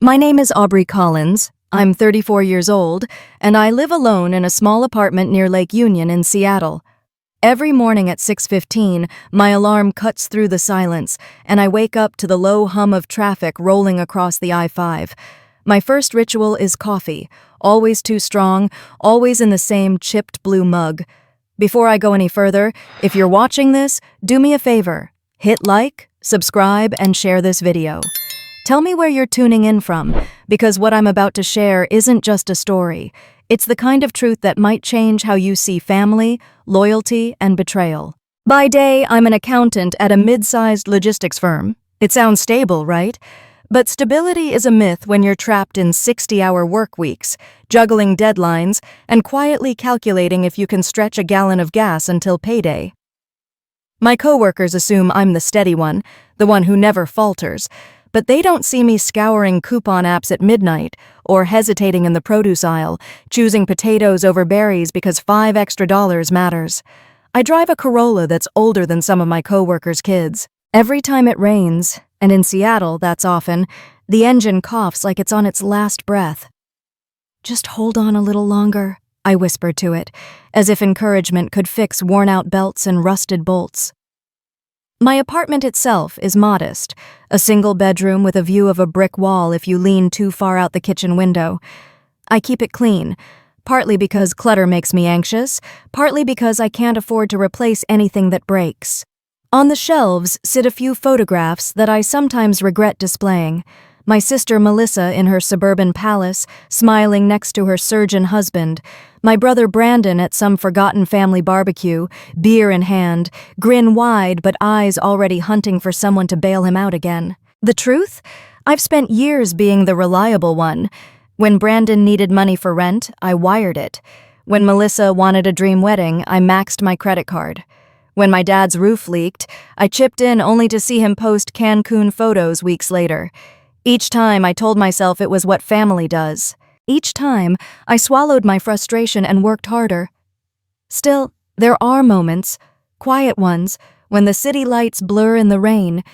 My name is Aubrey Collins. I'm 34 years old, and I live alone in a small apartment near Lake Union in Seattle. Every morning at 6:15, my alarm cuts through the silence, and I wake up to the low hum of traffic rolling across the I-5. My first ritual is coffee, always too strong, always in the same chipped blue mug. Before I go any further, if you're watching this, do me a favor. Hit like, subscribe, and share this video. Tell me where you're tuning in from, because what I'm about to share isn't just a story. It's the kind of truth that might change how you see family, loyalty, and betrayal. By day, I'm an accountant at a mid-sized logistics firm. It sounds stable, right? But stability is a myth when you're trapped in 60-hour work weeks, juggling deadlines, and quietly calculating if you can stretch a gallon of gas until payday. My coworkers assume I'm the steady one, the one who never falters, but they don't see me scouring coupon apps at midnight or hesitating in the produce aisle, choosing potatoes over berries because $5 extra matters. I drive a Corolla that's older than some of my coworkers' kids. Every time it rains, and in Seattle that's often, the engine coughs like it's on its last breath. "Just hold on a little longer," I whisper to it, as if encouragement could fix worn-out belts and rusted bolts. My apartment itself is modest, a single bedroom with a view of a brick wall if you lean too far out the kitchen window. I keep it clean, partly because clutter makes me anxious, partly because I can't afford to replace anything that breaks. On the shelves sit a few photographs that I sometimes regret displaying. My sister Melissa in her suburban palace, smiling next to her surgeon husband. My brother Brandon at some forgotten family barbecue, beer in hand, grin wide but eyes already hunting for someone to bail him out again. The truth? I've spent years being the reliable one. When Brandon needed money for rent, I wired it. When Melissa wanted a dream wedding, I maxed my credit card. When my dad's roof leaked, I chipped in only to see him post Cancun photos weeks later. Each time I told myself it was what family does. Each time I swallowed my frustration and worked harder. Still, there are moments, quiet ones, when the city lights blur in the rain,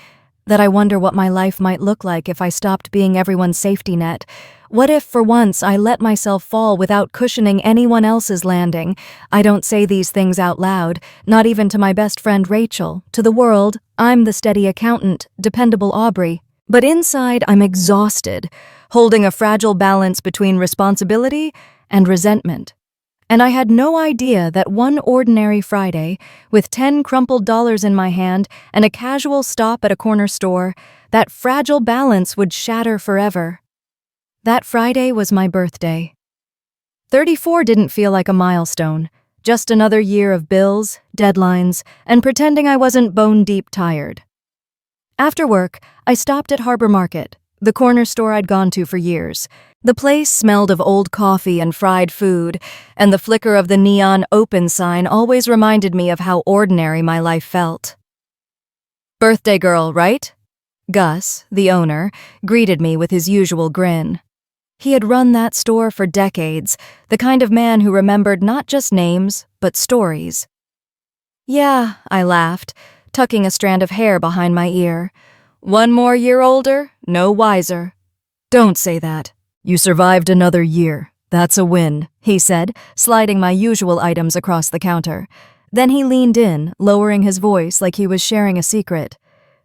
that I wonder what my life might look like if I stopped being everyone's safety net. What if, for once, I let myself fall without cushioning anyone else's landing? I don't say these things out loud, not even to my best friend Rachel. To the world, I'm the steady accountant, dependable Aubrey. But inside, I'm exhausted, holding a fragile balance between responsibility and resentment. And I had no idea that one ordinary Friday, with 10 crumpled dollars in my hand and a casual stop at a corner store, that fragile balance would shatter forever. That Friday was my birthday. 34 didn't feel like a milestone, just another year of bills, deadlines, and pretending I wasn't bone-deep tired. After work, I stopped at Harbor Market, the corner store I'd gone to for years. The place smelled of old coffee and fried food, and the flicker of the neon open sign always reminded me of how ordinary my life felt. "Birthday girl, right?" Gus, the owner, greeted me with his usual grin. He had run that store for decades, the kind of man who remembered not just names, but stories. "Yeah," I laughed, tucking a strand of hair behind my ear. "One more year older, no wiser." "Don't say that. You survived another year. That's a win," he said, sliding my usual items across the counter. Then he leaned in, lowering his voice like he was sharing a secret.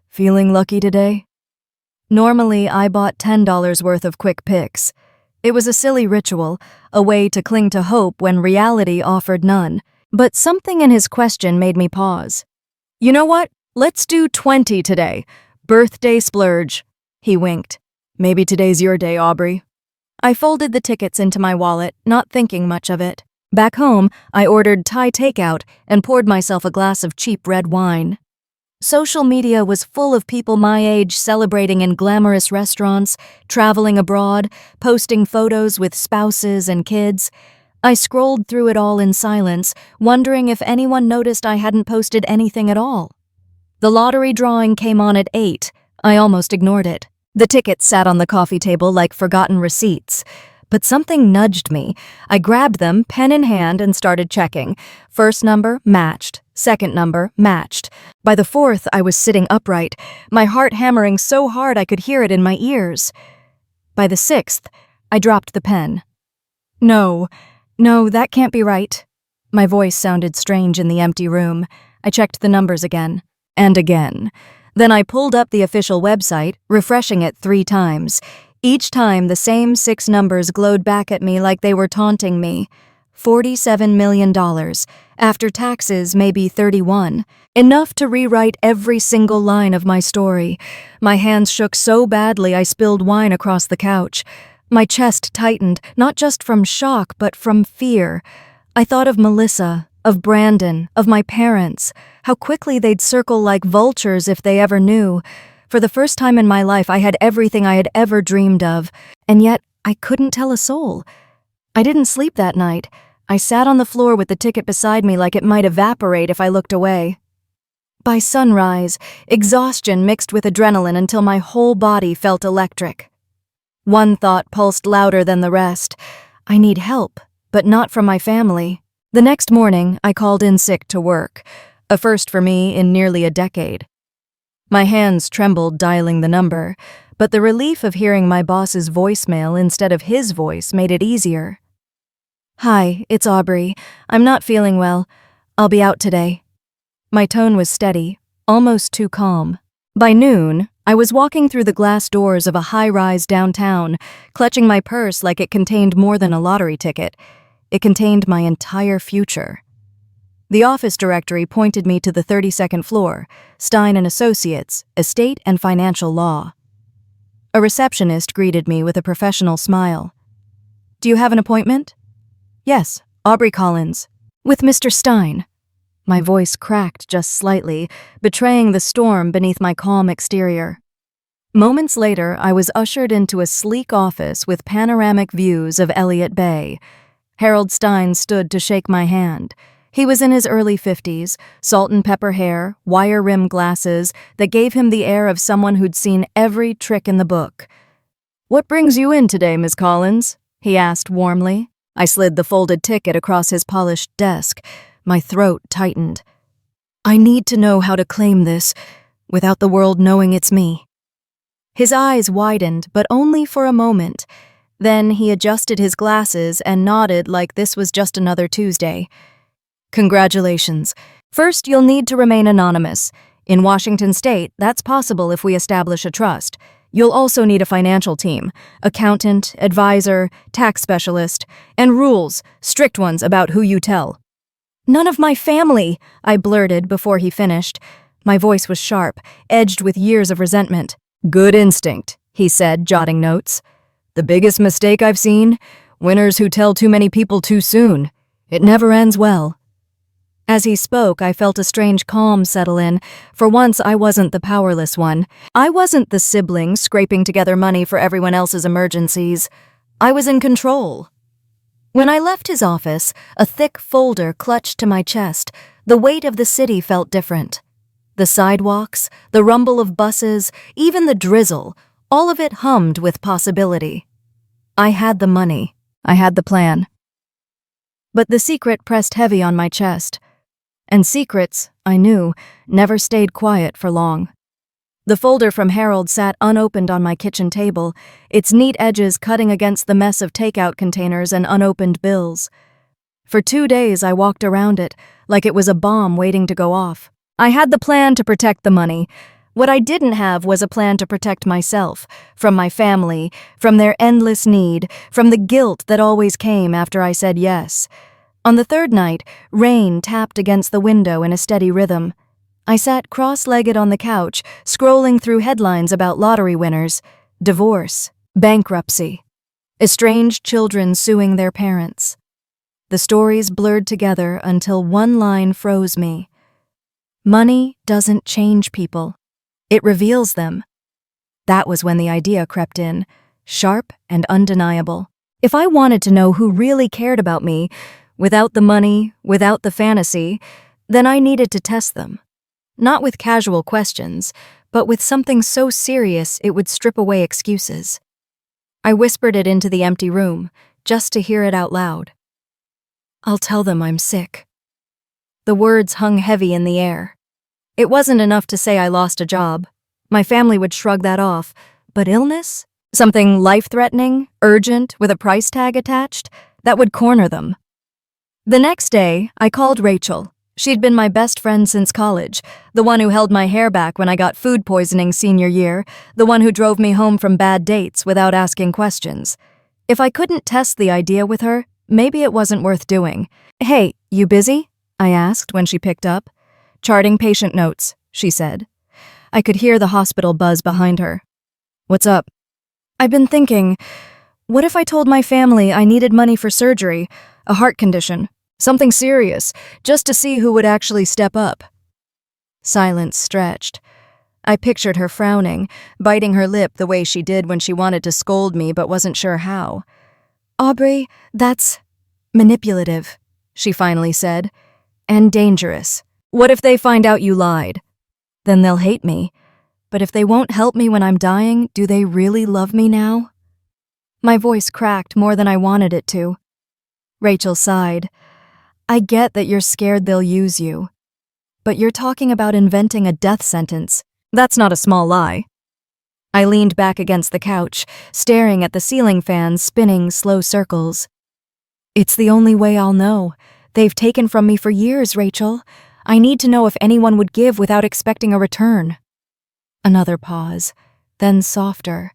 "Feeling lucky today?" Normally, I bought $10 worth of quick picks. It was a silly ritual, a way to cling to hope when reality offered none. But something in his question made me pause. "You know what? Let's do 20 today. Birthday splurge." He winked. "Maybe today's your day, Aubrey." I folded the tickets into my wallet, not thinking much of it. Back home, I ordered Thai takeout and poured myself a glass of cheap red wine. Social media was full of people my age celebrating in glamorous restaurants, traveling abroad, posting photos with spouses and kids. I scrolled through it all in silence, wondering if anyone noticed I hadn't posted anything at all. The lottery drawing came on at 8. I almost ignored it. The tickets sat on the coffee table like forgotten receipts. But something nudged me. I grabbed them, pen in hand, and started checking. First number, matched. Second number, matched. By the fourth, I was sitting upright, my heart hammering so hard I could hear it in my ears. By the 6th, I dropped the pen. No, that can't be right. My voice sounded strange in the empty room. I checked the numbers again, and again. Then I pulled up the official website, refreshing it 3 times. Each time, the same 6 numbers glowed back at me like they were taunting me. $47 million. After taxes, maybe 31. Enough to rewrite every single line of my story. My hands shook so badly I spilled wine across the couch. My chest tightened, not just from shock, but from fear. I thought of Melissa, of Brandon, of my parents, how quickly they'd circle like vultures if they ever knew. For the first time in my life, I had everything I had ever dreamed of, and yet I couldn't tell a soul. I didn't sleep that night. I sat on the floor with the ticket beside me like it might evaporate if I looked away. By sunrise, exhaustion mixed with adrenaline until my whole body felt electric. One thought pulsed louder than the rest. I need help, but not from my family. The next morning, I called in sick to work, a first for me in nearly a decade. My hands trembled dialing the number, but the relief of hearing my boss's voicemail instead of his voice made it easier. Hi, it's Aubrey. I'm not feeling well. I'll be out today. My tone was steady, almost too calm. By noon, I was walking through the glass doors of a high-rise downtown, clutching my purse like it contained more than a lottery ticket. It contained my entire future. The office directory pointed me to the 32nd floor, Stein & Associates, Estate and Financial Law. A receptionist greeted me with a professional smile. Do you have an appointment? Yes, Aubrey Collins. With Mr. Stein. My voice cracked just slightly, betraying the storm beneath my calm exterior. Moments later, I was ushered into a sleek office with panoramic views of Elliott Bay. Harold Stein stood to shake my hand. He was in his early 50s, salt and pepper hair, wire-rimmed glasses that gave him the air of someone who'd seen every trick in the book. "What brings you in today, Miss Collins?" he asked warmly. I slid the folded ticket across his polished desk. My throat tightened. I need to know how to claim this, without the world knowing it's me. His eyes widened, but only for a moment. Then he adjusted his glasses and nodded like this was just another Tuesday. Congratulations. First, you'll need to remain anonymous. In Washington State, that's possible if we establish a trust. You'll also need a financial team, accountant, advisor, tax specialist, and rules, strict ones about who you tell. None of my family, I blurted before he finished. My voice was sharp, edged with years of resentment. Good instinct, he said, jotting notes. The biggest mistake I've seen? Winners who tell too many people too soon. It never ends well. As he spoke, I felt a strange calm settle in. For once, I wasn't the powerless one. I wasn't the sibling scraping together money for everyone else's emergencies. I was in control. When I left his office, a thick folder clutched to my chest. The weight of the city felt different. The sidewalks, the rumble of buses, even the drizzle, all of it hummed with possibility. I had the money. I had the plan. But the secret pressed heavy on my chest. And secrets, I knew, never stayed quiet for long. The folder from Harold sat unopened on my kitchen table, its neat edges cutting against the mess of takeout containers and unopened bills. For 2 days I walked around it, like it was a bomb waiting to go off. I had the plan to protect the money. What I didn't have was a plan to protect myself, from my family, from their endless need, from the guilt that always came after I said yes. On the 3rd night, rain tapped against the window in a steady rhythm. I sat cross-legged on the couch, scrolling through headlines about lottery winners, divorce, bankruptcy, estranged children suing their parents. The stories blurred together until one line froze me. Money doesn't change people. It reveals them. That was when the idea crept in, sharp and undeniable. If I wanted to know who really cared about me, without the money, without the fantasy, then I needed to test them. Not with casual questions, but with something so serious it would strip away excuses. I whispered it into the empty room, just to hear it out loud. I'll tell them I'm sick. The words hung heavy in the air. It wasn't enough to say I lost a job. My family would shrug that off, but illness? Something life-threatening, urgent, with a price tag attached, that would corner them. The next day, I called Rachel. She'd been my best friend since college, the one who held my hair back when I got food poisoning senior year, the one who drove me home from bad dates without asking questions. If I couldn't test the idea with her, maybe it wasn't worth doing. "Hey, you busy?" I asked when she picked up. "Charting patient notes," she said. I could hear the hospital buzz behind her. "What's up?" "I've been thinking, what if I told my family I needed money for surgery, a heart condition, something serious, just to see who would actually step up?" Silence stretched. I pictured her frowning, biting her lip the way she did when she wanted to scold me but wasn't sure how. "Aubrey, that's manipulative," she finally said, "and dangerous. What if they find out you lied? Then they'll hate me. But if they won't help me when I'm dying, do they really love me now?" My voice cracked more than I wanted it to. Rachel sighed. "I get that you're scared they'll use you. But you're talking about inventing a death sentence. That's not a small lie." I leaned back against the couch, staring at the ceiling fan spinning slow circles. "It's the only way I'll know. They've taken from me for years, Rachel. I need to know if anyone would give without expecting a return." Another pause, then softer.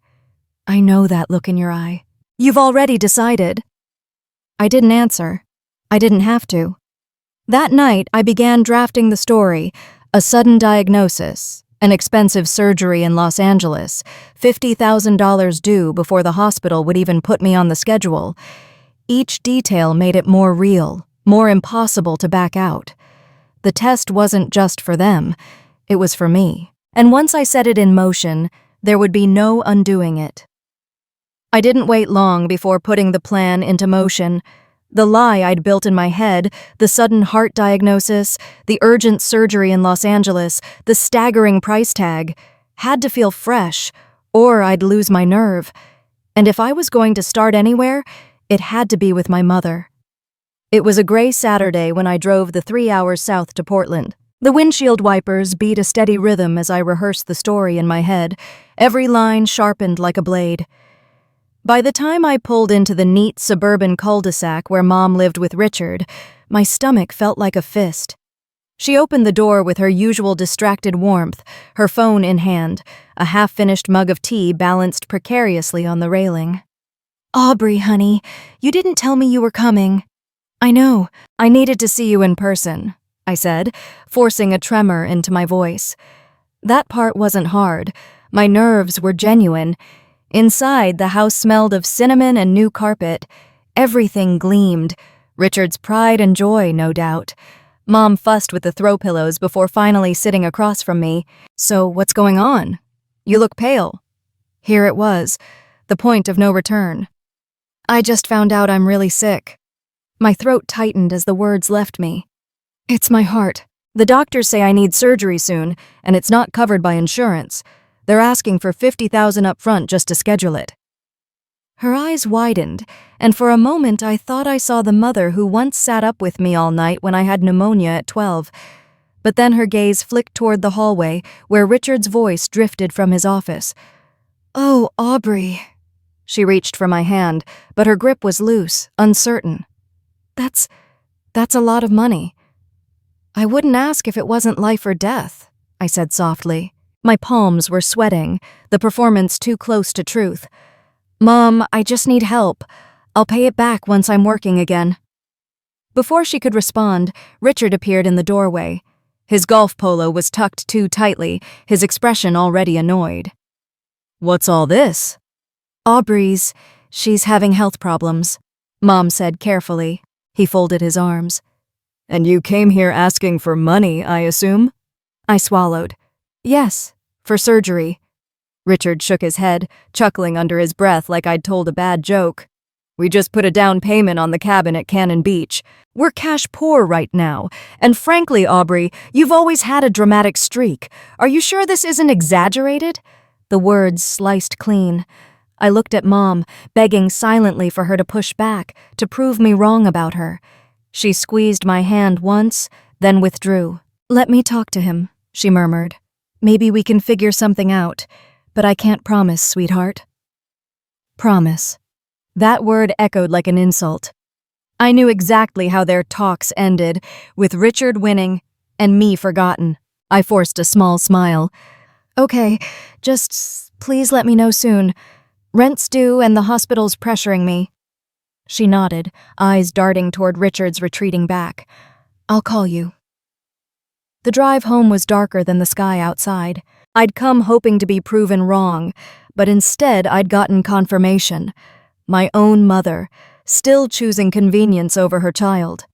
"I know that look in your eye. You've already decided." I didn't answer. I didn't have to. That night, I began drafting the story: a sudden diagnosis, an expensive surgery in Los Angeles, $50,000 due before the hospital would even put me on the schedule. Each detail made it more real, more impossible to back out. The test wasn't just for them, it was for me. And once I set it in motion, there would be no undoing it. I didn't wait long before putting the plan into motion. The lie I'd built in my head, the sudden heart diagnosis, the urgent surgery in Los Angeles, the staggering price tag, had to feel fresh, or I'd lose my nerve. And if I was going to start anywhere, it had to be with my mother. It was a gray Saturday when I drove the 3 hours south to Portland. The windshield wipers beat a steady rhythm as I rehearsed the story in my head, every line sharpened like a blade. By the time I pulled into the neat suburban cul-de-sac where Mom lived with Richard, my stomach felt like a fist. She opened the door with her usual distracted warmth, her phone in hand, a half-finished mug of tea balanced precariously on the railing. "Aubrey, honey, you didn't tell me you were coming." "I know. I needed to see you in person," I said, forcing a tremor into my voice. That part wasn't hard. My nerves were genuine. Inside, the house smelled of cinnamon and new carpet. Everything gleamed. Richard's pride and joy, no doubt. Mom fussed with the throw pillows before finally sitting across from me. "So, what's going on? You look pale." Here it was, the point of no return. "I just found out I'm really sick." My throat tightened as the words left me. "It's my heart. The doctors say I need surgery soon, and it's not covered by insurance. They're asking for $50,000 up front just to schedule it." Her eyes widened, and for a moment I thought I saw the mother who once sat up with me all night when I had pneumonia at 12. But then her gaze flicked toward the hallway, where Richard's voice drifted from his office. "Oh, Aubrey." She reached for my hand, but her grip was loose, uncertain. That's a lot of money." "I wouldn't ask if it wasn't life or death," I said softly. My palms were sweating, the performance too close to truth. "Mom, I just need help. I'll pay it back once I'm working again." Before she could respond, Richard appeared in the doorway. His golf polo was tucked too tightly, his expression already annoyed. "What's all this?" She's having health problems," Mom said carefully. He folded his arms. "And you came here asking for money, I assume?" I swallowed. "Yes, for surgery." Richard shook his head, chuckling under his breath like I'd told a bad joke. "We just put a down payment on the cabin at Cannon Beach. We're cash poor right now. And frankly, Aubrey, you've always had a dramatic streak. Are you sure this isn't exaggerated?" The words sliced clean. I looked at Mom, begging silently for her to push back, to prove me wrong about her. She squeezed my hand once, then withdrew. "Let me talk to him," she murmured. "Maybe we can figure something out, but I can't promise, sweetheart." Promise. That word echoed like an insult. I knew exactly how their talks ended, with Richard winning and me forgotten. I forced a small smile. Okay, just please let me know soon. Rent's due and the hospital's pressuring me. She nodded, eyes darting toward Richard's retreating back. I'll call you. The drive home was darker than the sky outside. I'd come hoping to be proven wrong, but instead I'd gotten confirmation. My own mother, still choosing convenience over her child.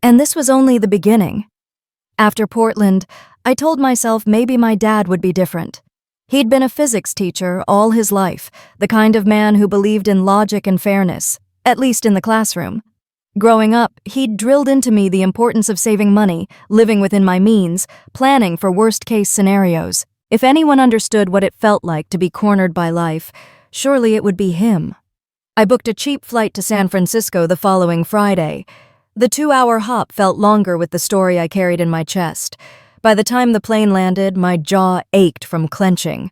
And this was only the beginning. After Portland, I told myself maybe my dad would be different. He'd been a physics teacher all his life, the kind of man who believed in logic and fairness, at least in the classroom. Growing up, he'd drilled into me the importance of saving money, living within my means, planning for worst-case scenarios. If anyone understood what it felt like to be cornered by life, surely it would be him. I booked a cheap flight to San Francisco the following Friday. The 2-hour hop felt longer with the story I carried in my chest. By the time the plane landed, my jaw ached from clenching.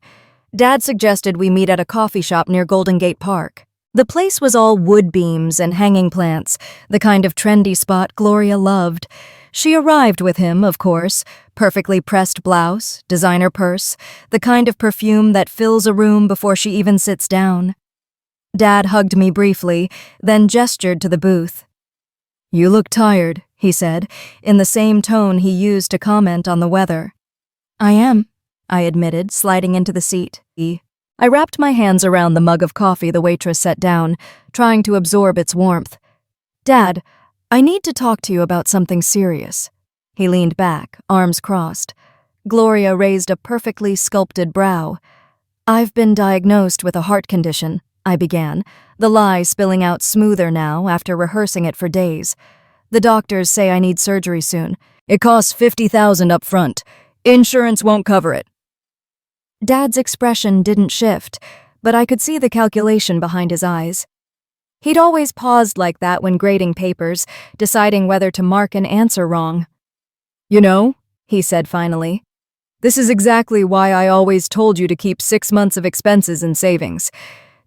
Dad suggested we meet at a coffee shop near Golden Gate Park. The place was all wood beams and hanging plants, the kind of trendy spot Gloria loved. She arrived with him, of course, perfectly pressed blouse, designer purse, the kind of perfume that fills a room before she even sits down. Dad hugged me briefly, then gestured to the booth. "You look tired," he said, in the same tone he used to comment on the weather. "I am," I admitted, sliding into the seat. I wrapped my hands around the mug of coffee the waitress set down, trying to absorb its warmth. "Dad, I need to talk to you about something serious." He leaned back, arms crossed. Gloria raised a perfectly sculpted brow. "I've been diagnosed with a heart condition," I began, the lie spilling out smoother now after rehearsing it for days. "The doctors say I need surgery soon. It costs $50,000 up front. Insurance won't cover it." Dad's expression didn't shift, but I could see the calculation behind his eyes. He'd always paused like that when grading papers, deciding whether to mark an answer wrong. "You know," he said finally, "this is exactly why I always told you to keep 6 months of expenses in savings.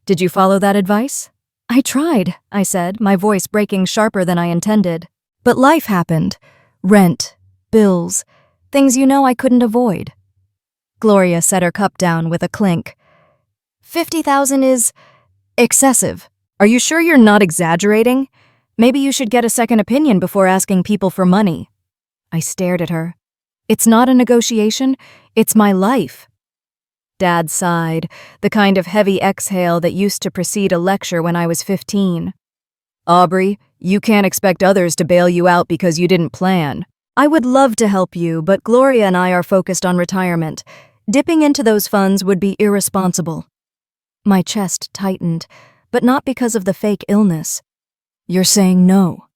Did you follow that advice?" "I tried," I said, my voice breaking sharper than I intended. "But life happened. Rent, bills, things you know I couldn't avoid." Gloria set her cup down with a clink. $50,000 is excessive. Are you sure you're not exaggerating? Maybe you should get a second opinion before asking people for money." I stared at her. "It's not a negotiation, it's my life." Dad sighed, the kind of heavy exhale that used to precede a lecture when I was 15. "Aubrey, you can't expect others to bail you out because you didn't plan. I would love to help you, but Gloria and I are focused on retirement. Dipping into those funds would be irresponsible." My chest tightened, but not because of the fake illness. "You're saying no."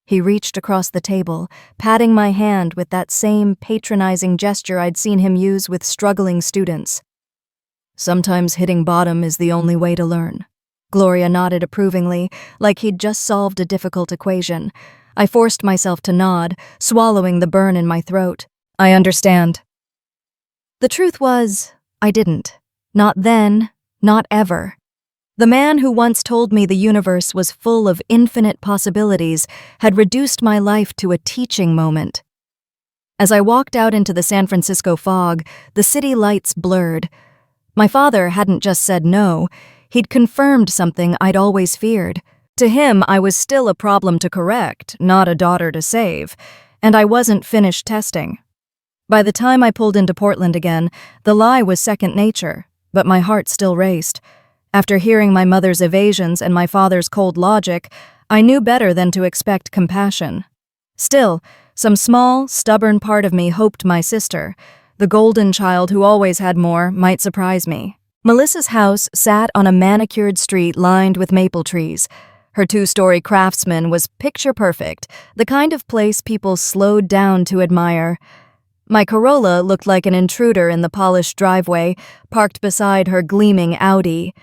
He reached across the table, patting my hand with that same patronizing gesture I'd seen him use with struggling students. "Sometimes hitting bottom is the only way to learn." Gloria nodded approvingly, like he'd just solved a difficult equation. I forced myself to nod, swallowing the burn in my throat. "I understand." The truth was, I didn't. Not then, not ever. The man who once told me the universe was full of infinite possibilities had reduced my life to a teaching moment. As I walked out into the San Francisco fog, the city lights blurred. My father hadn't just said no, he'd confirmed something I'd always feared. To him, I was still a problem to correct, not a daughter to save, and I wasn't finished testing. By the time I pulled into Portland again, the lie was second nature, but my heart still raced. After hearing my mother's evasions and my father's cold logic, I knew better than to expect compassion. Still, some small, stubborn part of me hoped my sister, the golden child who always had more, might surprise me. Melissa's house sat on a manicured street lined with maple trees. Her 2-story craftsman was picture-perfect, the kind of place people slowed down to admire. My Corolla looked like an intruder in the polished driveway, parked beside her gleaming Audi.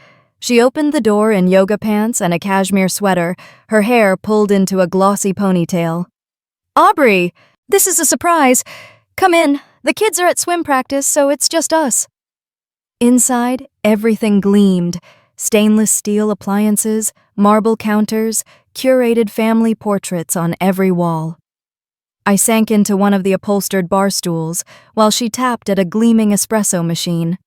She opened the door in yoga pants and a cashmere sweater, her hair pulled into a glossy ponytail. "Aubrey, this is a surprise. Come in. The kids are at swim practice, so it's just us." Inside, everything gleamed. stainless steel appliances, marble counters, curated family portraits on every wall. I sank into one of the upholstered bar stools while she tapped at a gleaming espresso machine.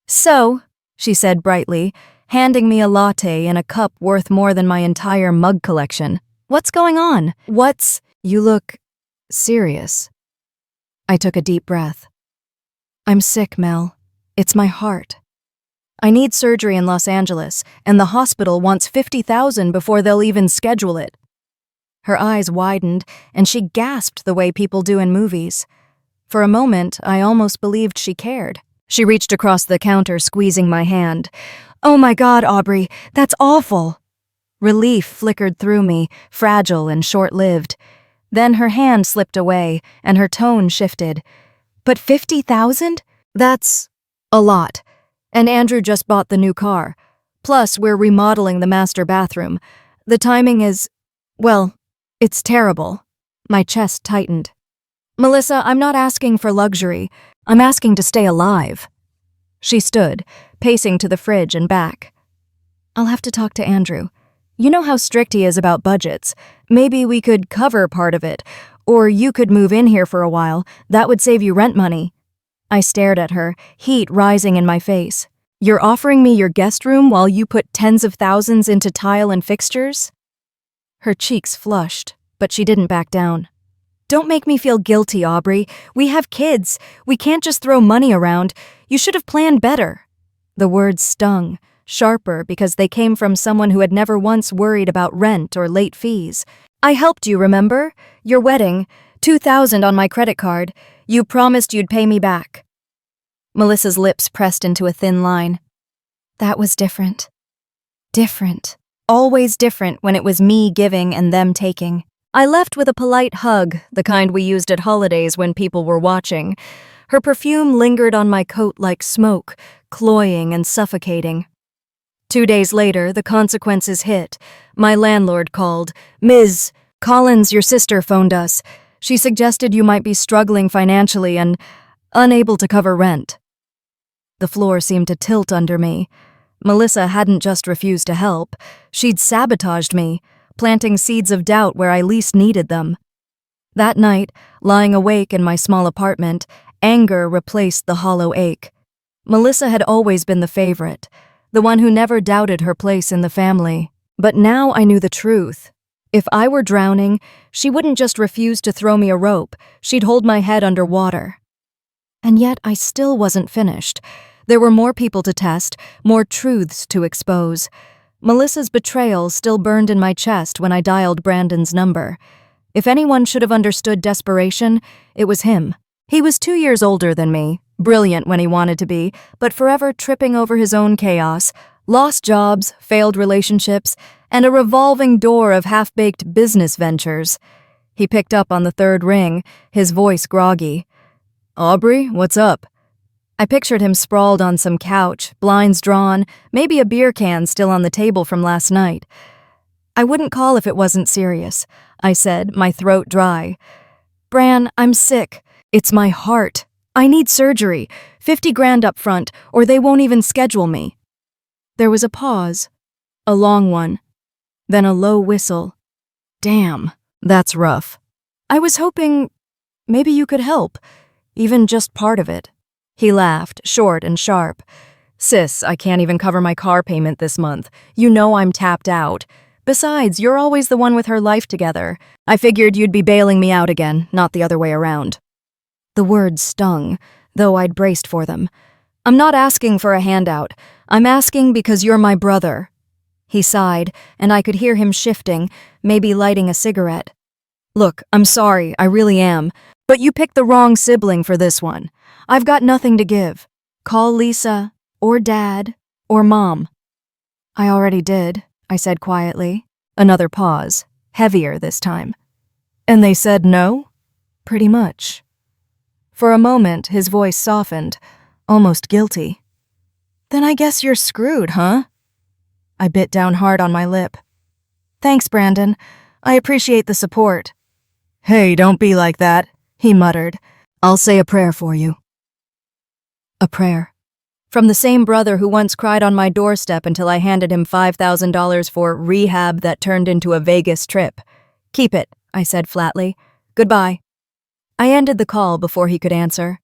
"So," she said brightly, handing me a latte in a cup worth more than my entire mug collection. "What's going on? You look serious." I took a deep breath. "I'm sick, Mel. It's my heart. I need surgery in Los Angeles, and the hospital wants $50,000 before they'll even schedule it." Her eyes widened, and she gasped the way people do in movies. For a moment, I almost believed she cared. She reached across the counter, squeezing my hand. "Oh my God, Aubrey, that's awful." Relief flickered through me, fragile and short-lived. Then her hand slipped away, and her tone shifted. "But 50,000? That's a lot. And Andrew just bought the new car. Plus, we're remodeling the master bathroom. The timing is, well, it's terrible." My chest tightened. "Melissa, I'm not asking for luxury. I'm asking to stay alive." She stood, pacing to the fridge and back. "I'll have to talk to Andrew. You know how strict he is about budgets. Maybe we could cover part of it, or you could move in here for a while. That would save you rent money." I stared at her, heat rising in my face. "You're offering me your guest room while you put tens of thousands into tile and fixtures?" Her cheeks flushed, but she didn't back down. "Don't make me feel guilty, Aubrey. We have kids. We can't just throw money around. You should have planned better." The words stung, sharper because they came from someone who had never once worried about rent or late fees. "I helped you, remember? Your wedding, $2,000 on my credit card. You promised you'd pay me back." Melissa's lips pressed into a thin line. "That was different. Different. Always different when it was me giving and them taking." I left with a polite hug, the kind we used at holidays when people were watching. Her perfume lingered on my coat like smoke, cloying and suffocating. 2 days later, the consequences hit. My landlord called. "Ms. Collins, your sister phoned us. She suggested you might be struggling financially and unable to cover rent." The floor seemed to tilt under me. Melissa hadn't just refused to help. She'd sabotaged me, planting seeds of doubt where I least needed them. That night, lying awake in my small apartment, anger replaced the hollow ache. Melissa had always been the favorite, the one who never doubted her place in the family. But now I knew the truth. If I were drowning, she wouldn't just refuse to throw me a rope, she'd hold my head under water. And yet I still wasn't finished. There were more people to test, more truths to expose. Melissa's betrayal still burned in my chest when I dialed Brandon's number. If anyone should have understood desperation, it was him. He was 2 years older than me, brilliant when he wanted to be, but forever tripping over his own chaos, lost jobs, failed relationships, and a revolving door of half-baked business ventures. He picked up on the third ring, his voice groggy. "Aubrey, what's up?" I pictured him sprawled on some couch, blinds drawn, maybe a beer can still on the table from last night. "I wouldn't call if it wasn't serious," I said, my throat dry. "Bran, I'm sick. It's my heart. I need surgery, 50 grand up front, or they won't even schedule me." There was a pause, a long one, then a low whistle. "Damn, that's rough. I was hoping maybe you could help, even just part of it." He laughed, short and sharp. "Sis, I can't even cover my car payment this month. You know I'm tapped out. Besides, you're always the one with her life together. I figured you'd be bailing me out again, not the other way around." The words stung, though I'd braced for them. "I'm not asking for a handout. I'm asking because you're my brother." He sighed, and I could hear him shifting, maybe lighting a cigarette. "Look, I'm sorry, I really am. But you picked the wrong sibling for this one. I've got nothing to give. Call Lisa, or Dad, or Mom." "I already did," I said quietly. Another pause, heavier this time. "And they said no?" "Pretty much." For a moment, his voice softened, almost guilty. "Then I guess you're screwed, huh?" I bit down hard on my lip. "Thanks, Brandon. I appreciate the support." "Hey, don't be like that," he muttered. "I'll say a prayer for you." A prayer. From the same brother who once cried on my doorstep until I handed him $5,000 for rehab that turned into a Vegas trip. "Keep it," I said flatly. "Goodbye." I ended the call before he could answer.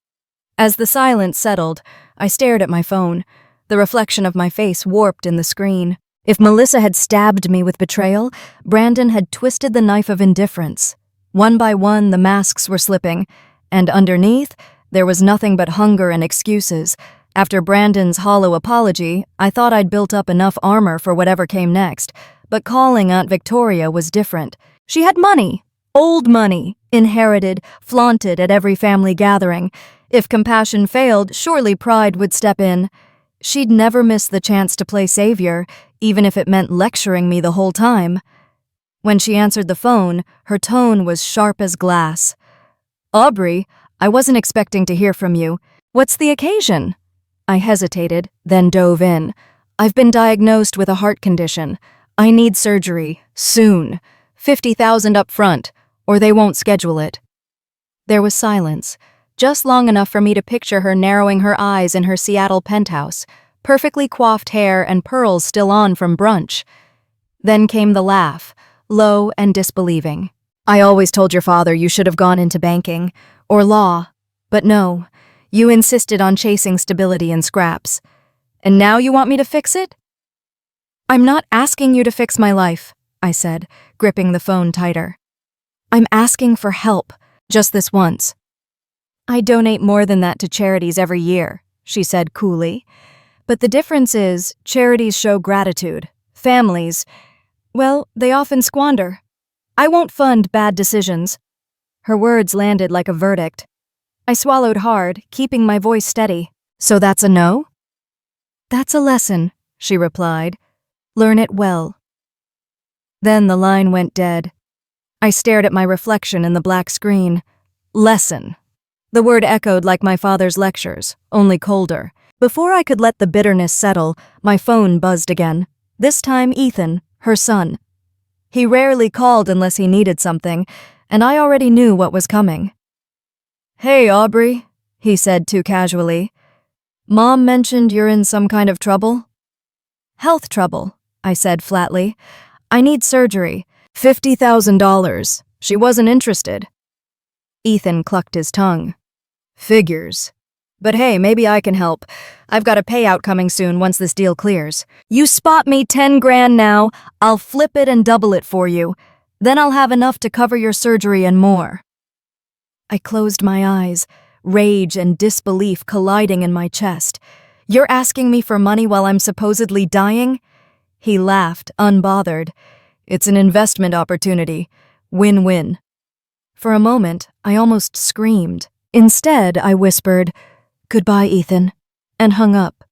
As the silence settled, I stared at my phone, the reflection of my face warped in the screen. If Melissa had stabbed me with betrayal, Brandon had twisted the knife of indifference. One by one, the masks were slipping, and underneath, there was nothing but hunger and excuses. After Brandon's hollow apology, I thought I'd built up enough armor for whatever came next, but calling Aunt Victoria was different. She had money, old money, inherited, flaunted at every family gathering. If compassion failed, surely pride would step in. She'd never miss the chance to play savior, even if it meant lecturing me the whole time. When she answered the phone, her tone was sharp as glass. "Aubrey, I wasn't expecting to hear from you. What's the occasion?" I hesitated, then dove in. "I've been diagnosed with a heart condition. I need surgery, soon. 50,000 up front, or they won't schedule it." There was silence, just long enough for me to picture her narrowing her eyes in her Seattle penthouse, perfectly coiffed hair and pearls still on from brunch. Then came the laugh, low and disbelieving. "I always told your father you should have gone into banking, or law, but no. You insisted on chasing stability and scraps. And now you want me to fix it?" "I'm not asking you to fix my life," I said, gripping the phone tighter. "I'm asking for help, just this once." "I donate more than that to charities every year," she said coolly. "But the difference is, charities show gratitude. Families, well, they often squander. I won't fund bad decisions." Her words landed like a verdict. I swallowed hard, keeping my voice steady. "So that's a no?" "That's a lesson," she replied. "Learn it well." Then the line went dead. I stared at my reflection in the black screen. Lesson. The word echoed like my father's lectures, only colder. Before I could let the bitterness settle, my phone buzzed again. This time Ethan, her son. He rarely called unless he needed something, and I already knew what was coming. "Hey, Aubrey," he said too casually. "Mom mentioned you're in some kind of trouble?" "Health trouble," I said flatly. "I need surgery. $50,000. She wasn't interested." Ethan clucked his tongue. "Figures. But hey, maybe I can help. I've got a payout coming soon once this deal clears. You spot me 10 grand now, I'll flip it and double it for you. Then I'll have enough to cover your surgery and more." I closed my eyes, rage and disbelief colliding in my chest. "You're asking me for money while I'm supposedly dying?" He laughed, unbothered. "It's an investment opportunity. Win-win." For a moment, I almost screamed. Instead, I whispered, "Goodbye, Ethan," and hung up.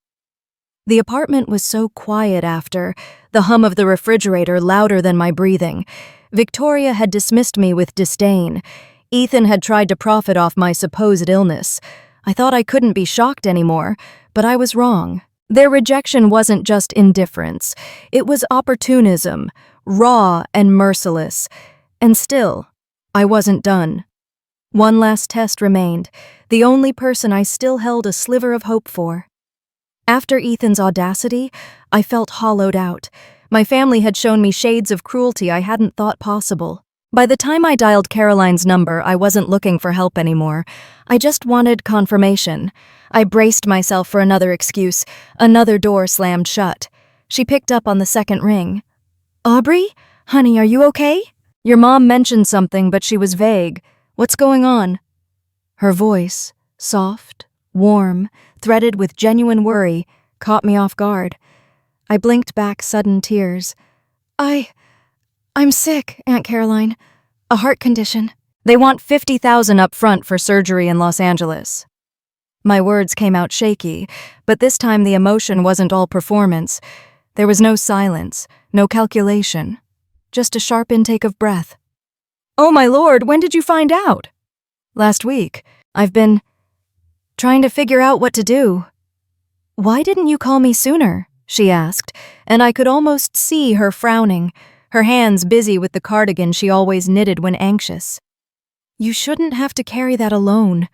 The apartment was so quiet after, the hum of the refrigerator louder than my breathing. Victoria had dismissed me with disdain. Ethan had tried to profit off my supposed illness. I thought I couldn't be shocked anymore, but I was wrong. Their rejection wasn't just indifference. It was opportunism, raw and merciless. And still, I wasn't done. One last test remained, the only person I still held a sliver of hope for. After Ethan's audacity, I felt hollowed out. My family had shown me shades of cruelty I hadn't thought possible. By the time I dialed Caroline's number, I wasn't looking for help anymore. I just wanted confirmation. I braced myself for another excuse. Another door slammed shut. She picked up on the second ring. "Aubrey? Honey, are you okay? Your mom mentioned something, but she was vague. What's going on?" Her voice, soft, warm, threaded with genuine worry, caught me off guard. I blinked back sudden tears. I'm sick, Aunt Caroline. A heart condition. They want $50,000 up front for surgery in Los Angeles. My words came out shaky, but this time the emotion wasn't all performance. There was no silence, no calculation, just a sharp intake of breath. "Oh my lord, when did you find out?" "Last week. I've been trying to figure out what to do." "Why didn't you call me sooner?" she asked, and I could almost see her frowning, her hands busy with the cardigan she always knitted when anxious. "You shouldn't have to carry that alone."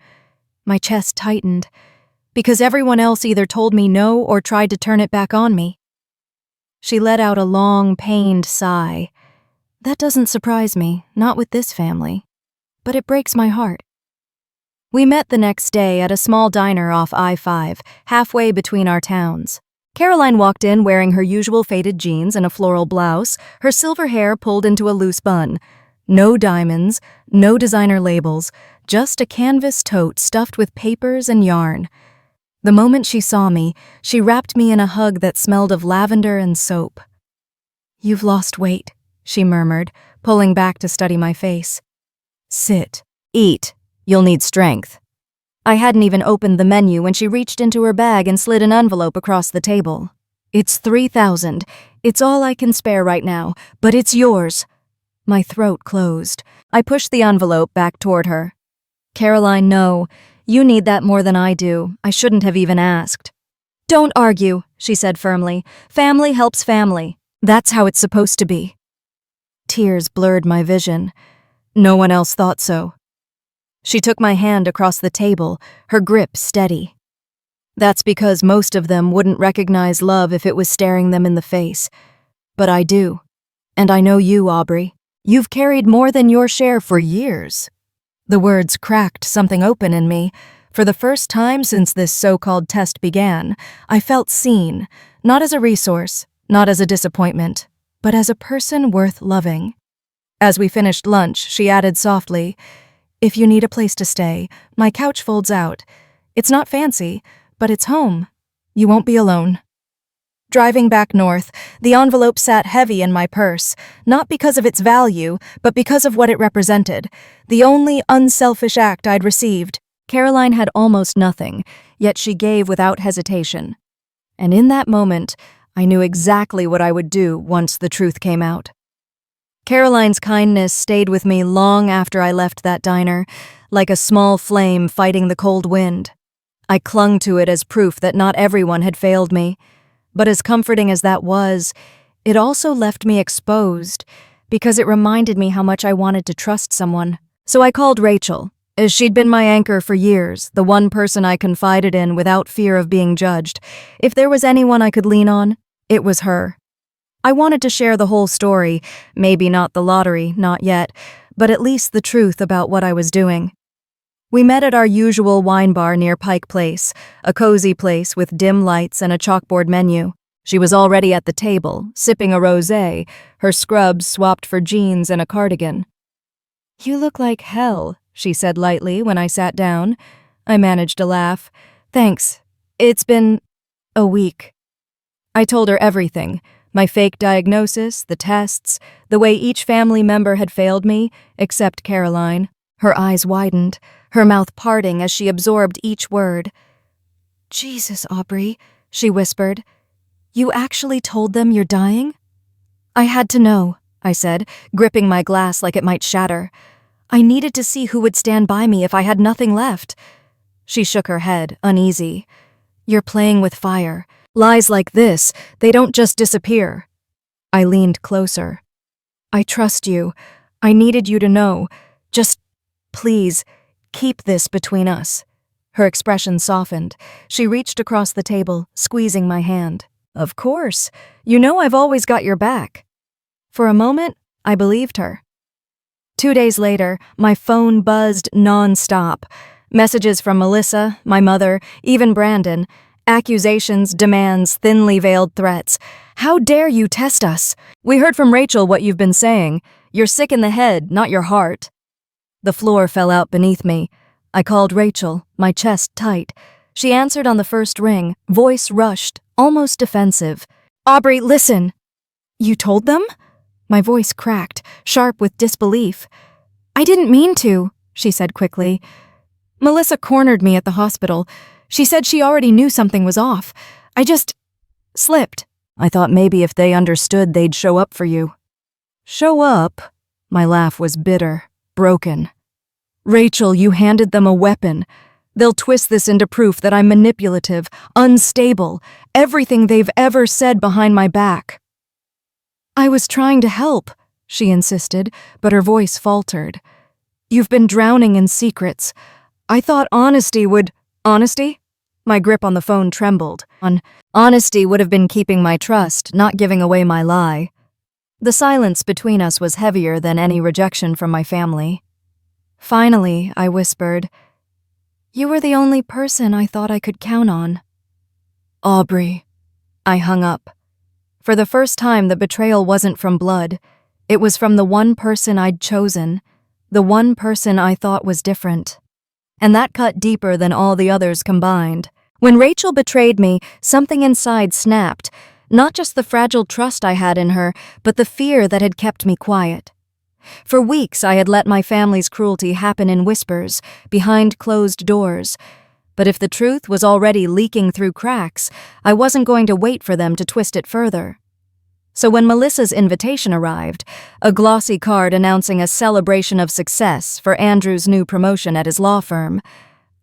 My chest tightened. because everyone else either told me no or tried to turn it back on me. She let out a long, pained sigh. That doesn't surprise me, not with this family. But it breaks my heart. We met the next day at a small diner off I-5, halfway between our towns. Caroline walked in wearing her usual faded jeans and a floral blouse, her silver hair pulled into a loose bun. No diamonds, no designer labels, just a canvas tote stuffed with papers and yarn. The moment she saw me, she wrapped me in a hug that smelled of lavender and soap. "You've lost weight," she murmured, pulling back to study my face. "Sit. Eat. You'll need strength." I hadn't even opened the menu when she reached into her bag and slid an envelope across the table. "It's $3,000. It's all I can spare right now, but it's yours." My throat closed. I pushed the envelope back toward her. "Caroline, no. You need that more than I do. I shouldn't have even asked." "Don't argue," she said firmly. "Family helps family. That's how it's supposed to be." Tears blurred my vision. No one else thought so. She took my hand across the table, her grip steady. "That's because most of them wouldn't recognize love if it was staring them in the face. But I do. And I know you, Aubrey. You've carried more than your share for years." The words cracked something open in me. For the first time since this so-called test began, I felt seen, not as a resource, not as a disappointment, but as a person worth loving. As we finished lunch, she added softly, "If you need a place to stay, my couch folds out. It's not fancy, but it's home. You won't be alone." Driving back north, the envelope sat heavy in my purse, not because of its value, but because of what it represented, the only unselfish act I'd received. Caroline had almost nothing, yet she gave without hesitation. And in that moment, I knew exactly what I would do once the truth came out. Caroline's kindness stayed with me long after I left that diner, like a small flame fighting the cold wind. I clung to it as proof that not everyone had failed me. But as comforting as that was, it also left me exposed, because it reminded me how much I wanted to trust someone. So I called Rachel, as she'd been my anchor for years, the one person I confided in without fear of being judged. If there was anyone I could lean on, it was her. I wanted to share the whole story, maybe not the lottery, not yet, but at least the truth about what I was doing. We met at our usual wine bar near Pike Place, a cozy place with dim lights and a chalkboard menu. She was already at the table, sipping a rosé, her scrubs swapped for jeans and a cardigan. "You look like hell," she said lightly when I sat down. I managed a laugh. "Thanks. It's been a week." I told her everything, my fake diagnosis, the tests, the way each family member had failed me, except Caroline. Her eyes widened, her mouth parting as she absorbed each word. "Jesus, Aubrey," she whispered. "You actually told them you're dying?" "I had to know," I said, gripping my glass like it might shatter. "I needed to see who would stand by me if I had nothing left." She shook her head, uneasy. "You're playing with fire. Lies like this, they don't just disappear." I leaned closer. "I trust you. I needed you to know. Just, please, keep this between us." Her expression softened. She reached across the table, squeezing my hand. "Of course. You know I've always got your back." For a moment, I believed her. 2 days later, my phone buzzed non-stop. Messages from Melissa, my mother, even Brandon. Accusations, demands, thinly veiled threats. "How dare you test us? We heard from Rachel what you've been saying. You're sick in the head, not your heart." The floor fell out beneath me. I called Rachel, my chest tight. She answered on the first ring, voice rushed, almost defensive. "Aubrey, listen." "You told them?" My voice cracked, sharp with disbelief. "I didn't mean to," she said quickly. "Melissa cornered me at the hospital. She said she already knew something was off. I just slipped. I thought maybe if they understood, they'd show up for you." "Show up?" My laugh was bitter, broken. "Rachel, you handed them a weapon. They'll twist this into proof that I'm manipulative, unstable, everything they've ever said behind my back." "I was trying to help," she insisted, but her voice faltered. "You've been drowning in secrets. I thought honesty would—" "Honesty? My grip on the phone trembled. Honesty would have been keeping my trust, not giving away my lie. The silence between us was heavier than any rejection from my family. Finally, I whispered, "You were the only person I thought I could count on." "Aubrey." I hung up. For the first time, the betrayal wasn't from blood. It was from the one person I'd chosen, the one person I thought was different. And that cut deeper than all the others combined. When Rachel betrayed me, something inside snapped, not just the fragile trust I had in her, but the fear that had kept me quiet. For weeks, I had let my family's cruelty happen in whispers, behind closed doors. But if the truth was already leaking through cracks, I wasn't going to wait for them to twist it further. So when Melissa's invitation arrived, a glossy card announcing a celebration of success for Andrew's new promotion at his law firm,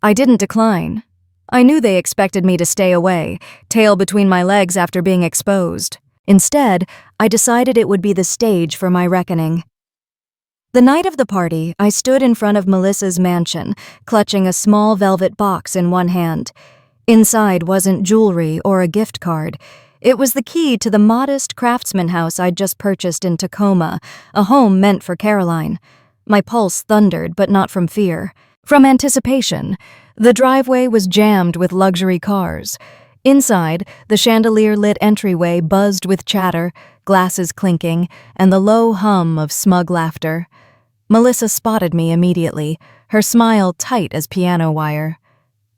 I didn't decline. I knew they expected me to stay away, tail between my legs after being exposed. Instead, I decided it would be the stage for my reckoning. The night of the party, I stood in front of Melissa's mansion, clutching a small velvet box in one hand. Inside wasn't jewelry or a gift card. It was the key to the modest craftsman house I'd just purchased in Tacoma, a home meant for Caroline. My pulse thundered, but not from fear. From anticipation. The driveway was jammed with luxury cars. Inside, the chandelier-lit entryway buzzed with chatter, glasses clinking, and the low hum of smug laughter. Melissa spotted me immediately, her smile tight as piano wire.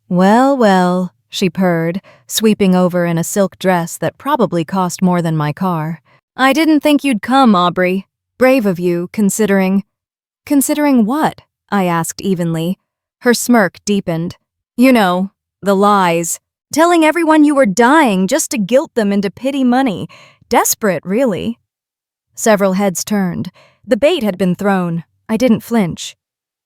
"Well, well," she purred, sweeping over in a silk dress that probably cost more than my car. "I didn't think you'd come, Aubrey. Brave of you, considering—" "Considering what?" I asked evenly. Her smirk deepened. "You know, the lies. Telling everyone you were dying just to guilt them into pity money. Desperate, really." Several heads turned. The bait had been thrown. I didn't flinch.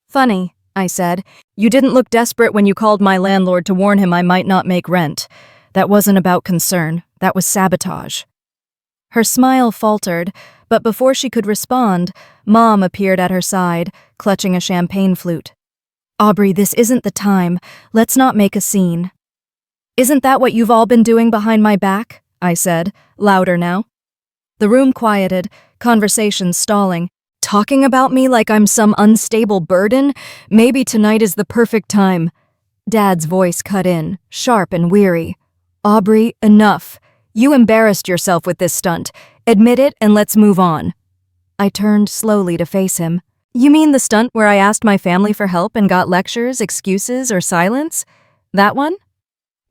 "Funny," I said. "You didn't look desperate when you called my landlord to warn him I might not make rent. That wasn't about concern. That was sabotage." Her smile faltered, but before she could respond, Mom appeared at her side, clutching a champagne flute. "Aubrey, this isn't the time. Let's not make a scene." "Isn't that what you've all been doing behind my back?" I said, louder now. The room quieted, conversation stalling. "Talking about me like I'm some unstable burden? Maybe tonight is the perfect time." Dad's voice cut in, sharp and weary. "Aubrey, enough. You embarrassed yourself with this stunt. Admit it and let's move on." I turned slowly to face him. "You mean the stunt where I asked my family for help and got lectures, excuses, or silence? That one?"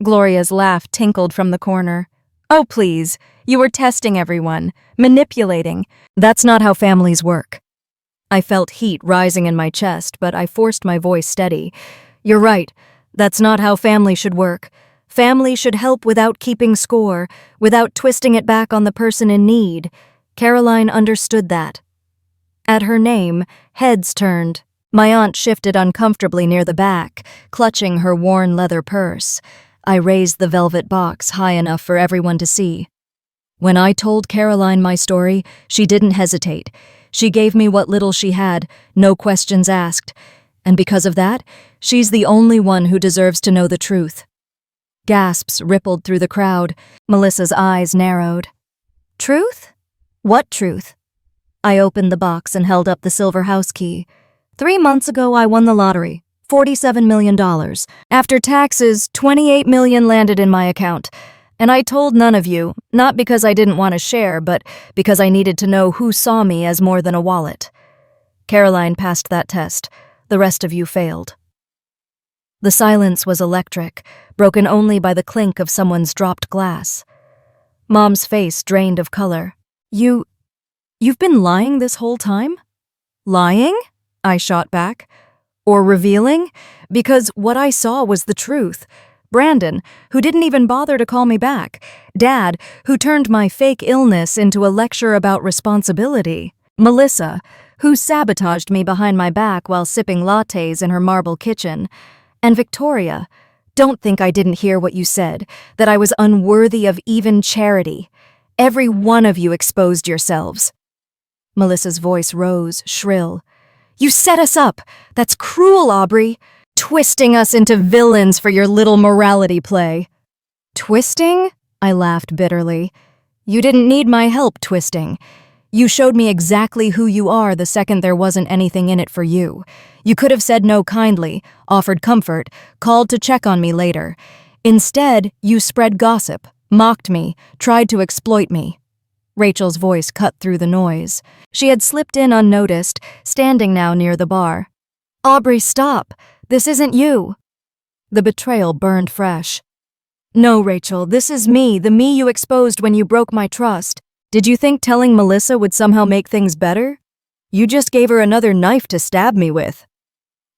Gloria's laugh tinkled from the corner. "Oh, please. You were testing everyone, manipulating. That's not how families work." I felt heat rising in my chest, but I forced my voice steady. "You're right. That's not how family should work. Family should help without keeping score, without twisting it back on the person in need. Caroline understood that." At her name, heads turned. My aunt shifted uncomfortably near the back, clutching her worn leather purse. I raised the velvet box high enough for everyone to see. When I told Caroline my story, she didn't hesitate. She gave me what little she had, no questions asked. And because of that, she's the only one who deserves to know the truth. Gasps rippled through the crowd. Melissa's eyes narrowed. "Truth? What truth?" I opened the box and held up the silver house key. 3 months ago, I won the lottery. $47 million. After taxes, $28 million landed in my account. And I told none of you, not because I didn't want to share, but because I needed to know who saw me as more than a wallet. Caroline passed that test. The rest of you failed. The silence was electric, broken only by the clink of someone's dropped glass. Mom's face drained of color. You've been lying this whole time?" "Lying?" I shot back. "Or revealing? Because what I saw was the truth. Brandon, who didn't even bother to call me back. Dad, who turned my fake illness into a lecture about responsibility. Melissa, who sabotaged me behind my back while sipping lattes in her marble kitchen. And Victoria, don't think I didn't hear what you said, that I was unworthy of even charity. Every one of you exposed yourselves." Melissa's voice rose, shrill. "You set us up. That's cruel, Aubrey. twisting us into villains for your little morality play." "Twisting?" I laughed bitterly. "You didn't need my help twisting. You showed me exactly who you are the second there wasn't anything in it for you. You could have said no kindly, offered comfort, called to check on me later. Instead, you spread gossip, mocked me, tried to exploit me." Rachel's voice cut through the noise. She had slipped in unnoticed, standing now near the bar. "Aubrey, stop. This isn't you." The betrayal burned fresh. "No, Rachel, this is me, the me you exposed when you broke my trust. Did you think telling Melissa would somehow make things better? You just gave her another knife to stab me with."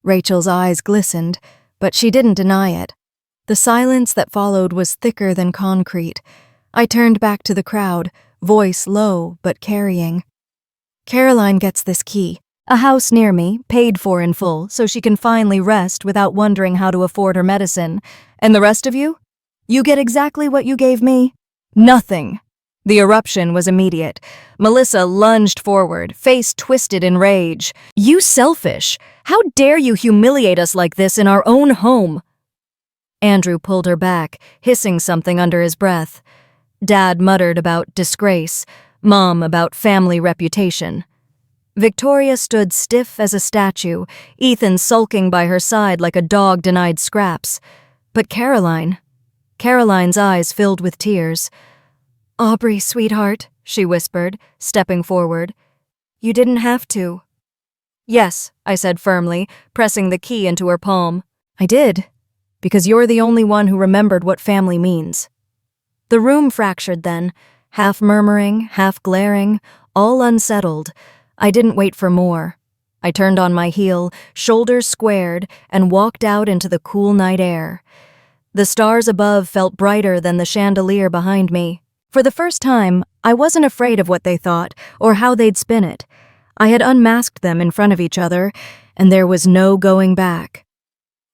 Rachel's eyes glistened, but she didn't deny it. The silence that followed was thicker than concrete. I turned back to the crowd, voice low but carrying. "Caroline gets this key. A house near me, paid for in full, so she can finally rest without wondering how to afford her medicine. And the rest of you? You get exactly what you gave me? Nothing." The eruption was immediate. Melissa lunged forward, face twisted in rage. "You selfish! How dare you humiliate us like this in our own home?" Andrew pulled her back, hissing something under his breath. Dad muttered about disgrace, Mom about family reputation. Victoria stood stiff as a statue, Ethan sulking by her side like a dog denied scraps. But Caroline's eyes filled with tears. "Aubrey, sweetheart," she whispered, stepping forward. "You didn't have to." "Yes," I said firmly, pressing the key into her palm. "I did, because you're the only one who remembered what family means." The room fractured then, half murmuring, half glaring, all unsettled. I didn't wait for more. I turned on my heel, shoulders squared, and walked out into the cool night air. The stars above felt brighter than the chandelier behind me. For the first time, I wasn't afraid of what they thought or how they'd spin it. I had unmasked them in front of each other, and there was no going back.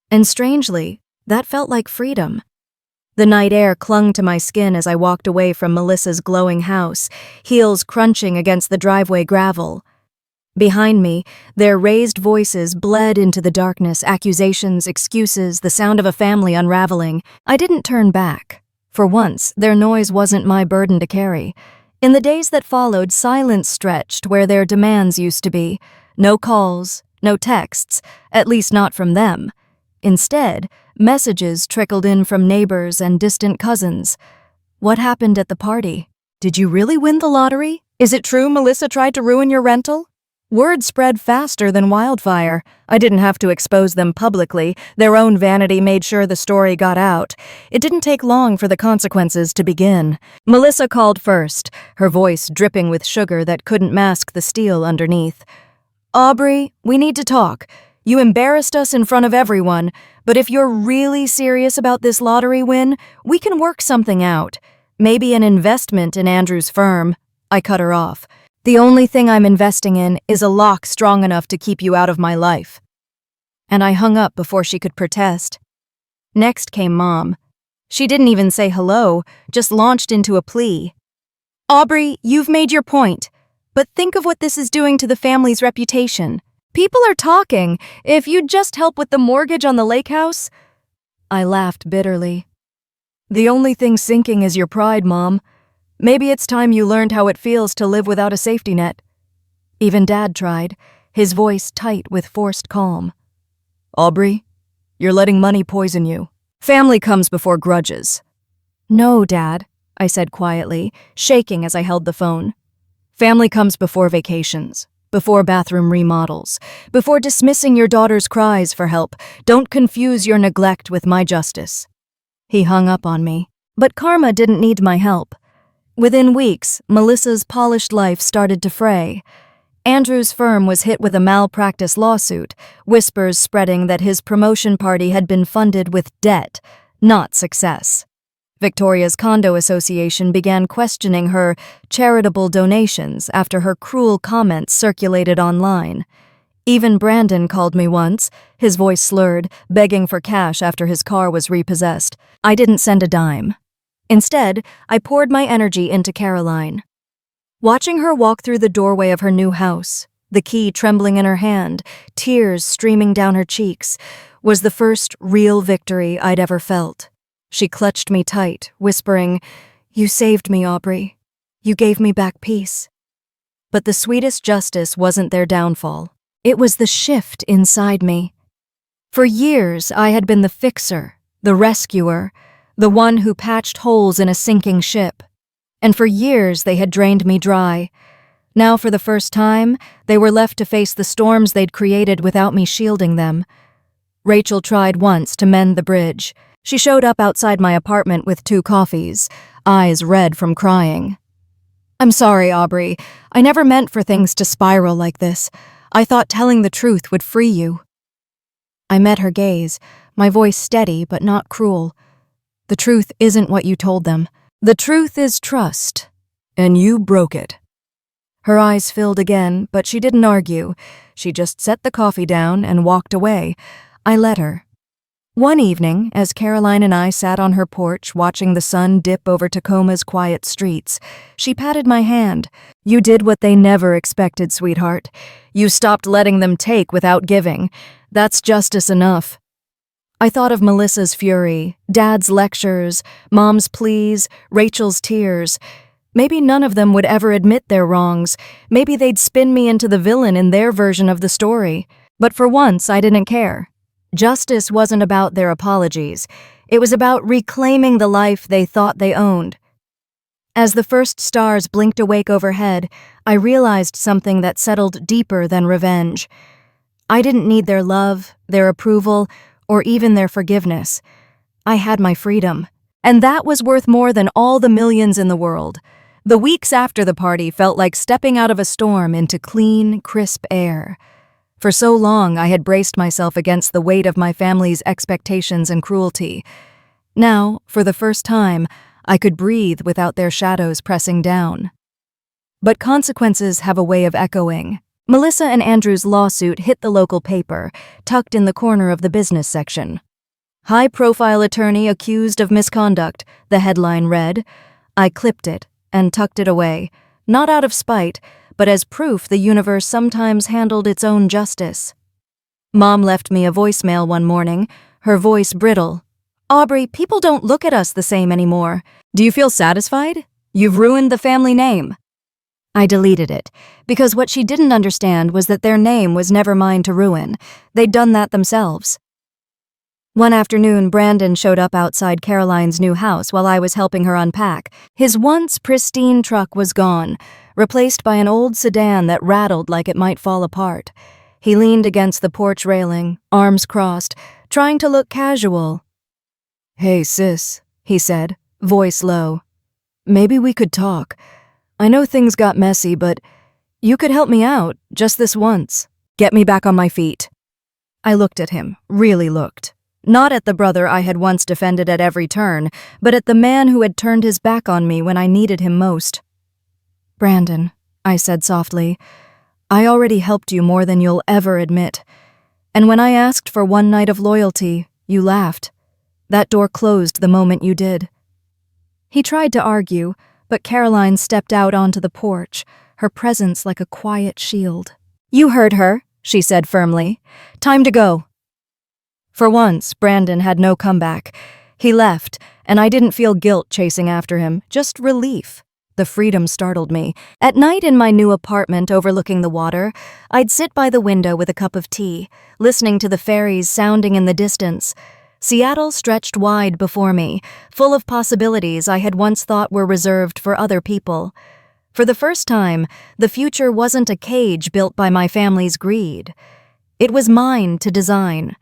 And strangely, that felt like freedom. The night air clung to my skin as I walked away from Melissa's glowing house, heels crunching against the driveway gravel. Behind me, their raised voices bled into the darkness, accusations, excuses, the sound of a family unraveling. I didn't turn back. For once, their noise wasn't my burden to carry. In the days that followed, silence stretched where their demands used to be. No calls, no texts, at least not from them. Instead, messages trickled in from neighbors and distant cousins. "What happened at the party? Did you really win the lottery? Is it true Melissa tried to ruin your rental?" Word spread faster than wildfire. I didn't have to expose them publicly. Their own vanity made sure the story got out. It didn't take long for the consequences to begin. Melissa called first, her voice dripping with sugar that couldn't mask the steel underneath. "Aubrey, we need to talk. You embarrassed us in front of everyone, but if you're really serious about this lottery win, we can work something out. Maybe an investment in Andrew's firm." I cut her off. "The only thing I'm investing in is a lock strong enough to keep you out of my life." And I hung up before she could protest. Next came Mom. She didn't even say hello, just launched into a plea. "Aubrey, you've made your point, but think of what this is doing to the family's reputation. People are talking. If you'd just help with the mortgage on the lake house." I laughed bitterly. "The only thing sinking is your pride, Mom. Maybe it's time you learned how it feels to live without a safety net." Even Dad tried, his voice tight with forced calm. "Aubrey, you're letting money poison you. Family comes before grudges." "No, Dad," I said quietly, shaking as I held the phone. "Family comes before vacations, before bathroom remodels, before dismissing your daughter's cries for help. Don't confuse your neglect with my justice." He hung up on me, but karma didn't need my help. Within weeks, Melissa's polished life started to fray. Andrew's firm was hit with a malpractice lawsuit, whispers spreading that his promotion party had been funded with debt, not success. Victoria's condo association began questioning her charitable donations after her cruel comments circulated online. Even Brandon called me once, his voice slurred, begging for cash after his car was repossessed. I didn't send a dime. Instead, I poured my energy into Caroline. Watching her walk through the doorway of her new house, the key trembling in her hand, tears streaming down her cheeks, was the first real victory I'd ever felt. She clutched me tight, whispering, "You saved me, Aubrey. You gave me back peace." But the sweetest justice wasn't their downfall. It was the shift inside me. For years, I had been the fixer, the rescuer, the one who patched holes in a sinking ship. And for years, they had drained me dry. Now, for the first time, they were left to face the storms they'd created without me shielding them. Rachel tried once to mend the bridge. She showed up outside my apartment with 2 coffees, eyes red from crying. "I'm sorry, Aubrey. I never meant for things to spiral like this. I thought telling the truth would free you." I met her gaze, my voice steady but not cruel. "The truth isn't what you told them. The truth is trust, and you broke it." Her eyes filled again, but she didn't argue. She just set the coffee down and walked away. I let her. One evening, as Caroline and I sat on her porch watching the sun dip over Tacoma's quiet streets, she patted my hand. "You did what they never expected, sweetheart. You stopped letting them take without giving. That's justice enough." I thought of Melissa's fury, Dad's lectures, Mom's pleas, Rachel's tears. Maybe none of them would ever admit their wrongs. Maybe they'd spin me into the villain in their version of the story. But for once, I didn't care. Justice wasn't about their apologies. It was about reclaiming the life they thought they owned. As the first stars blinked awake overhead, I realized something that settled deeper than revenge. I didn't need their love, their approval, or even their forgiveness. I had my freedom, and that was worth more than all the millions in the world. The weeks after the party felt like stepping out of a storm into clean, crisp air. For so long, I had braced myself against the weight of my family's expectations and cruelty. Now, for the first time, I could breathe without their shadows pressing down. But consequences have a way of echoing. Melissa and Andrew's lawsuit hit the local paper, tucked in the corner of the business section. "High-profile attorney accused of misconduct," the headline read. I clipped it and tucked it away, not out of spite, but as proof the universe sometimes handled its own justice. Mom left me a voicemail one morning, her voice brittle. "Aubrey, people don't look at us the same anymore. Do you feel satisfied? You've ruined the family name." I deleted it, because what she didn't understand was that their name was never mine to ruin. They'd done that themselves. One afternoon, Brandon showed up outside Caroline's new house while I was helping her unpack. His once pristine truck was gone, replaced by an old sedan that rattled like it might fall apart. He leaned against the porch railing, arms crossed, trying to look casual. "Hey, sis," he said, voice low. "Maybe we could talk. I know things got messy, but you could help me out, just this once. Get me back on my feet." I looked at him, really looked. Not at the brother I had once defended at every turn, but at the man who had turned his back on me when I needed him most. "Brandon," I said softly, "I already helped you more than you'll ever admit. And when I asked for one night of loyalty, you laughed. That door closed the moment you did." He tried to argue, but Caroline stepped out onto the porch, her presence like a quiet shield. "You heard her," she said firmly. "Time to go." For once, Brandon had no comeback. He left, and I didn't feel guilt chasing after him, just relief. The freedom startled me. At night in my new apartment overlooking the water, I'd sit by the window with a cup of tea, listening to the ferries sounding in the distance. Seattle stretched wide before me, full of possibilities I had once thought were reserved for other people. For the first time, the future wasn't a cage built by my family's greed. It was mine to design.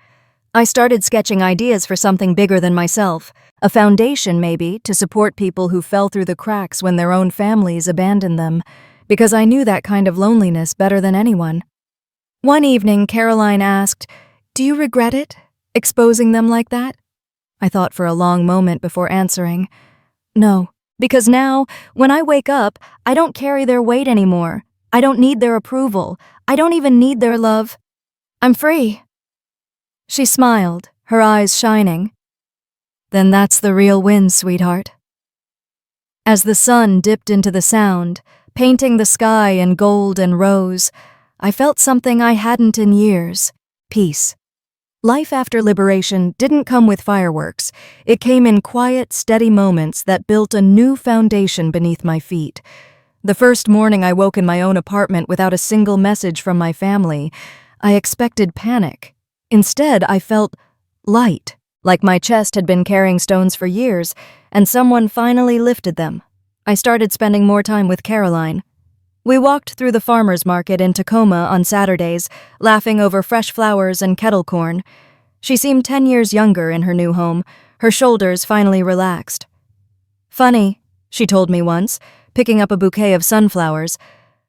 I started sketching ideas for something bigger than myself, a foundation maybe to support people who fell through the cracks when their own families abandoned them, because I knew that kind of loneliness better than anyone. One evening, Caroline asked, "Do you regret it, exposing them like that?" I thought for a long moment before answering. "No, because now, when I wake up, I don't carry their weight anymore. I don't need their approval. I don't even need their love. I'm free." She smiled, her eyes shining. "Then that's the real win, sweetheart." As the sun dipped into the sound, painting the sky in gold and rose, I felt something I hadn't in years: peace. Life after liberation didn't come with fireworks. It came in quiet, steady moments that built a new foundation beneath my feet. The first morning I woke in my own apartment without a single message from my family, I expected panic. Instead, I felt light, like my chest had been carrying stones for years, and someone finally lifted them. I started spending more time with Caroline. We walked through the farmer's market in Tacoma on Saturdays, laughing over fresh flowers and kettle corn. She seemed 10 years younger in her new home, her shoulders finally relaxed. "Funny," she told me once, picking up a bouquet of sunflowers.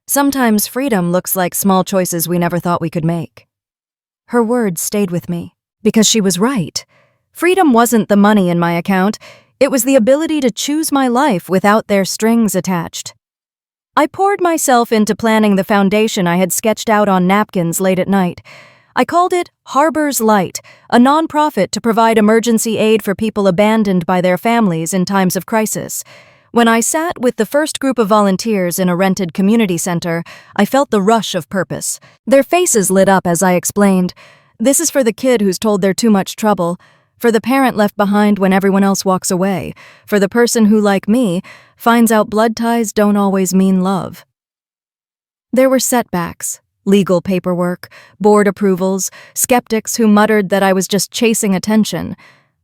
"Sometimes freedom looks like small choices we never thought we could make." Her words stayed with me, because she was right. Freedom wasn't the money in my account, it was the ability to choose my life without their strings attached. I poured myself into planning the foundation I had sketched out on napkins late at night. I called it Harbor's Light, a nonprofit to provide emergency aid for people abandoned by their families in times of crisis. When I sat with the first group of volunteers in a rented community center, I felt the rush of purpose. Their faces lit up as I explained, "This is for the kid who's told they're too much trouble, for the parent left behind when everyone else walks away, for the person who, like me, finds out blood ties don't always mean love." There were setbacks, legal paperwork, board approvals, skeptics who muttered that I was just chasing attention.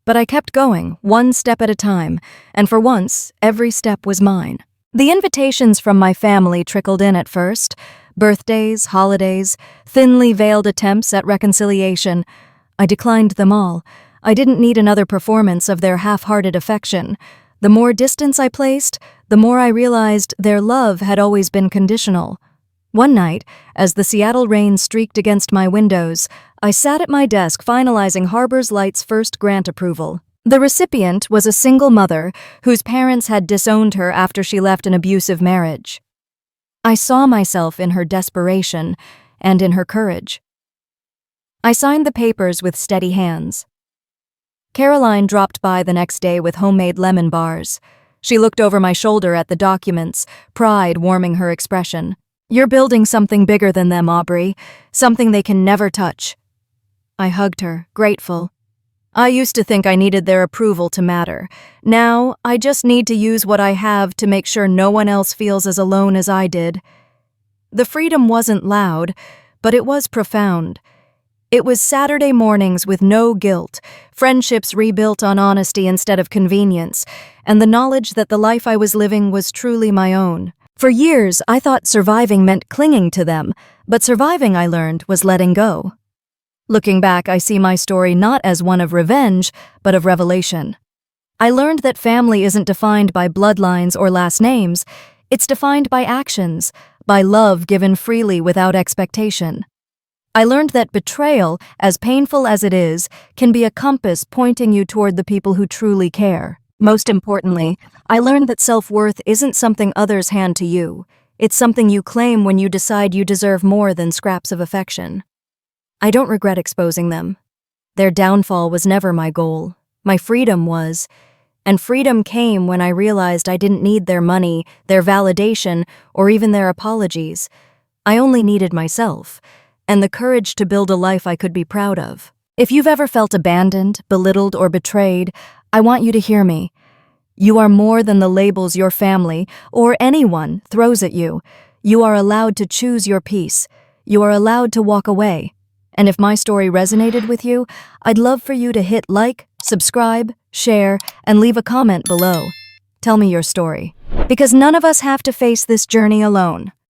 But I kept going, one step at a time, and for once, every step was mine. The invitations from my family trickled in at first, birthdays, holidays, thinly veiled attempts at reconciliation. I declined them all. I didn't need another performance of their half-hearted affection. The more distance I placed, the more I realized their love had always been conditional. One night, as the Seattle rain streaked against my windows, I sat at my desk finalizing Harbor's Light's first grant approval. The recipient was a single mother whose parents had disowned her after she left an abusive marriage. I saw myself in her desperation and in her courage. I signed the papers with steady hands. Caroline dropped by the next day with homemade lemon bars. She looked over my shoulder at the documents, pride warming her expression. "You're building something bigger than them, Aubrey, something they can never touch." I hugged her, grateful. I used to think I needed their approval to matter. Now, I just need to use what I have to make sure no one else feels as alone as I did. The freedom wasn't loud, but it was profound. It was Saturday mornings with no guilt, friendships rebuilt on honesty instead of convenience, and the knowledge that the life I was living was truly my own. For years, I thought surviving meant clinging to them, but surviving, I learned, was letting go. Looking back, I see my story not as one of revenge, but of revelation. I learned that family isn't defined by bloodlines or last names, it's defined by actions, by love given freely without expectation. I learned that betrayal, as painful as it is, can be a compass pointing you toward the people who truly care. Most importantly, I learned that self-worth isn't something others hand to you. It's something you claim when you decide you deserve more than scraps of affection. I don't regret exposing them. Their downfall was never my goal. My freedom was. And freedom came when I realized I didn't need their money, their validation, or even their apologies. I only needed myself, and the courage to build a life I could be proud of. If you've ever felt abandoned, belittled, or betrayed, I want you to hear me. You are more than the labels your family, or anyone, throws at you. You are allowed to choose your peace. You are allowed to walk away. And if my story resonated with you, I'd love for you to hit like, subscribe, share, and leave a comment below. Tell me your story. Because none of us have to face this journey alone.